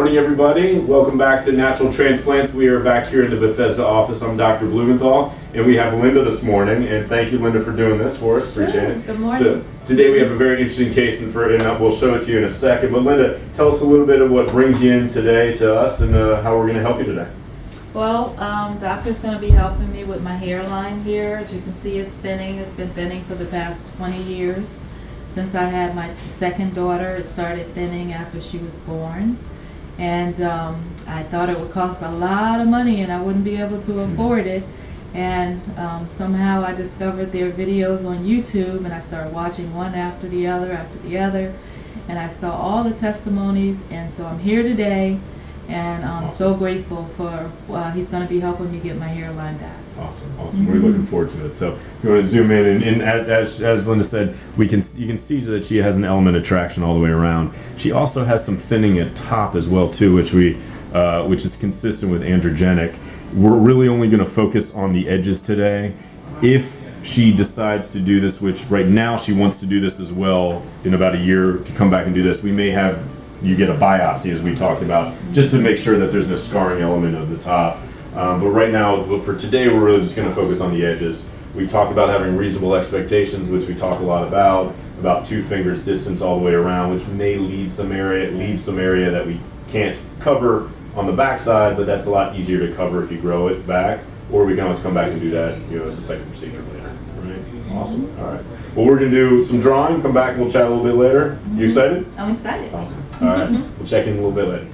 morning, everybody. Welcome back to Natural Transplants. We are back here in the Bethesda office. I'm Dr. Blumenthal, and we have Linda this morning. And thank you, Linda, for doing this for us. Appreciate it. Good morning. So today we have a very interesting case, and we'll show it to you in a second. But Linda, tell us a little bit of what brings you in today to us and how we're going to help you today. Well, doctor's going to be helping me with my hairline here. As you can see, it's thinning. It's been thinning for the past 20 years. Since I had my second daughter, it started thinning after she was born. And I thought it would cost a lot of money and I wouldn't be able to afford it. And somehow I discovered their videos on YouTube, and I started watching one after the other. And I saw all the testimonies, and so I'm here today. And I'm so grateful for he's going to be helping me get my hairline back. Awesome. We're looking forward to it. So you want to zoom in, and as Linda said, you can see that she has an element of traction all the way around. She also has some thinning at top as well too, which is consistent with androgenic. We're really only going to focus on the edges today. If she decides to do this, which right now she wants to do this as well in about a year to come back and do this, we may have you get a biopsy, as we talked about, just to make sure that there's no scarring element of the top. But right now, for today, we're really just going to focus on the edges. We talked about having reasonable expectations, which we talk a lot about 2 fingers distance all the way around, which may leave some area that we can't cover on the backside, but that's a lot easier to cover if you grow it back, or we can always come back and do that, as a second procedure later. Right? Awesome. All right. Well, we're going to do some drawing, come back and we'll chat a little bit later. You excited? I'm excited. Awesome. All right. We'll check in a little bit later.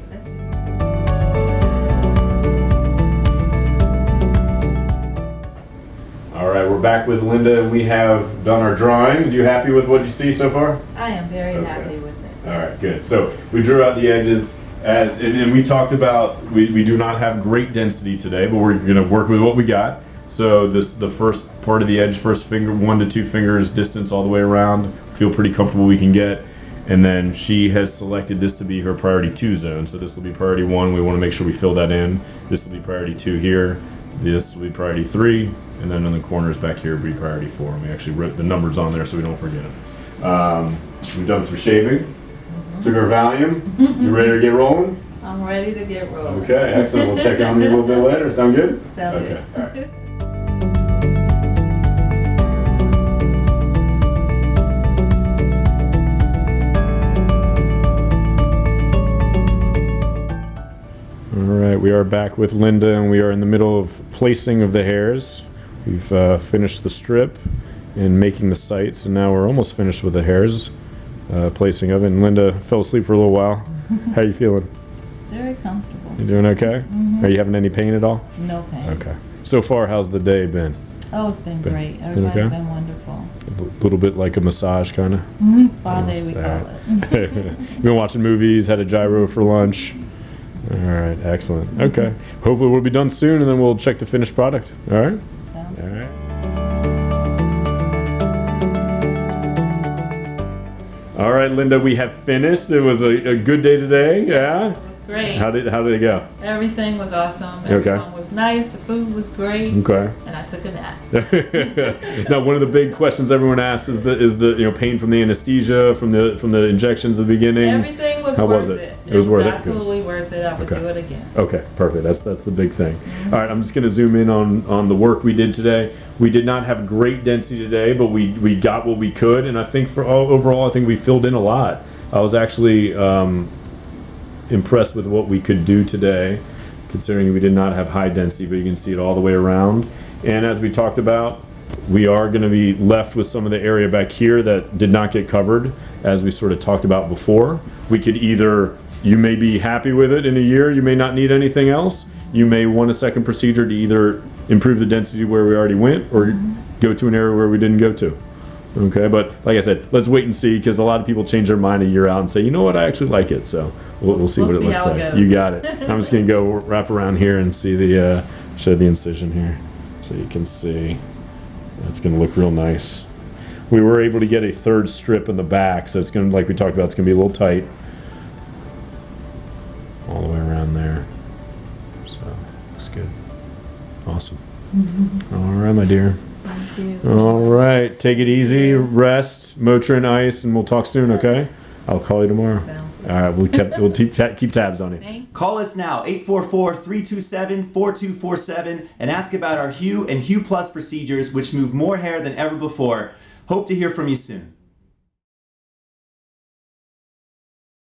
All right, we're back with Linda, and we have done our drawings. You happy with what you see so far? I am very happy with it. All right, good. So we drew out the edges, and we talked about we do not have great density today, but we're going to work with what we got. So the first part of the edge, first finger, 1 to 2 fingers distance all the way around, feel pretty comfortable we can get. And then she has selected this to be her priority 2 zone. So this will be priority 1. We want to make sure we fill that in. This will be priority 2 here. This will be priority 3. And then in the corners back here will be priority 4. And we actually wrote the numbers on there so we don't forget them. We've done some shaving. Took our Valium. You ready to get rolling? I'm ready to get rolling. Okay, excellent. We'll check on you a little bit later. Sound good? Sound good. Okay, all right. All right, we are back with Linda, and we are in the middle of placing of the hairs. We've finished the strip and making the sites, and now we're almost finished with the hairs, placing of it. And Linda fell asleep for a little while. How are you feeling? Very comfortable. You doing okay? Are you having any pain at all? No pain. Okay. So far, how's the day been? Oh, it's been great. It's Everybody's been okay? been wonderful. A little bit like a massage, kind of. Spa day, we call it. You've been watching movies, had a gyro for lunch. All right, excellent. Okay. Hopefully we'll be done soon, and then we'll check the finished product. All right? Sounds All right. All right, Linda, we have finished. It was a good day today. Yeah? It was great. How did it go? Everything was awesome. Okay. Everyone was nice. The food was great. Okay. And I took a nap. Now, one of the big questions everyone asks is the pain from the anesthesia, from the injections at the beginning. Everything was How worth was it? it. It was worth it? Absolutely worth it. I would do it again. Okay, perfect. That's the big thing. All right, I'm just going to zoom in on the work we did today. We did not have great density today, but we got what we could, and I think overall, I think we filled in a lot. I was actually impressed with what we could do today, considering we did not have high density, but you can see it all the way around. And as we talked about, we are going to be left with some of the area back here that did not get covered, as we sort of talked about before. We could either, you may be happy with it in a year, you may not need anything else. You may want a second procedure to either improve the density where we already went or go to an area where we didn't go to. Okay, but like I said, let's wait and see, because a lot of people change their mind a year out and say, you know what, I actually like it. So we'll see what it looks like. You got it. I'm just going to go wrap around here and see show the incision here so you can see. That's going to look real nice. We were able to get a 3rd strip in the back, so it's going to, like we talked about, it's going to be a little tight all the way around there. So looks good. Awesome. All right, my dear. Thank you. All right, take it easy, rest, Motrin ice, and we'll talk soon, okay? I'll call you tomorrow. Sounds good. All right, we'll keep tabs on you. Thank Call us now, 844-327-4247, and ask about our Hue and Hue Plus procedures, which move more hair than ever before. Hope to hear from you soon.